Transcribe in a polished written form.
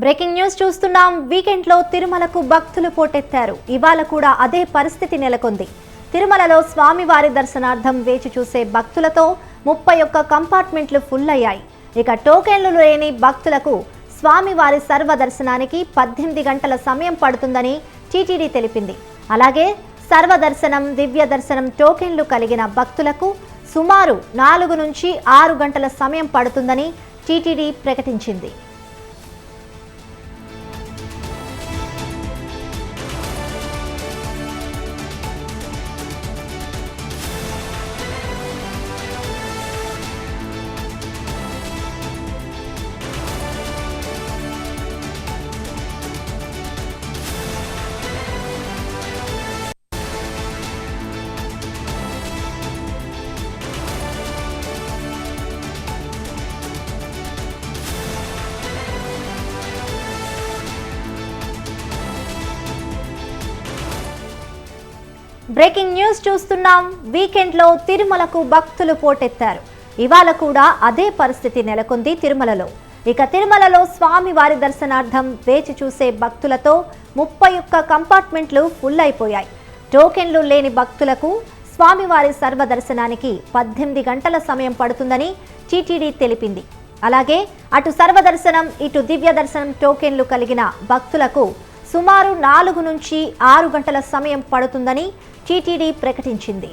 Breaking news చూస్తున్నాం. Weekend లో తిరుమలకు భక్తులు పోటెత్తారు. ఇవాళ కూడా అదే పరిస్థితి నెలకొంది. తిరుమలలో స్వామివారి దర్శనార్థం వేచి చూసే భక్తులతో 31 కంపార్ట్మెంట్లు ఫుల్ అయ్యాయి. ఇక టోకెన్లు లేని భక్తులకు స్వామివారి సర్వ దర్శనానికి 18 గంటల సమయం పడుతుందని టీటీడీ తెలిపింది. అలాగే సర్వదర్శనం, దివ్య దర్శనం టోకెన్లు కలిగిన భక్తులకు సుమారు 4 నుంచి 6 గంటల సమయం పడుతుందని టీటీడీ ప్రకటించింది. బ్రేకింగ్ న్యూస్ చూస్తున్నాం. వీకెండ్ లో తిరుమలకు భక్తులు పోటెత్తారు. ఇవాళ కూడా అదే పరిస్థితి నెలకొంది తిరుమలలో. ఇక తిరుమలలో స్వామివారి దర్శనార్థం వేచి చూసే భక్తులతో 31 కంపార్ట్మెంట్లు ఫుల్ అయిపోయాయి. టోకెన్లు లేని భక్తులకు స్వామివారి సర్వదర్శనానికి 18 గంటల సమయం పడుతుందని టీటీడీ తెలిపింది. అలాగే అటు సర్వదర్శనం, ఇటు దివ్య దర్శనం టోకెన్లు కలిగిన భక్తులకు సుమారు 4 నుంచి 6 గంటల సమయం పడుతుందని టీటీడీ ప్రకటించింది.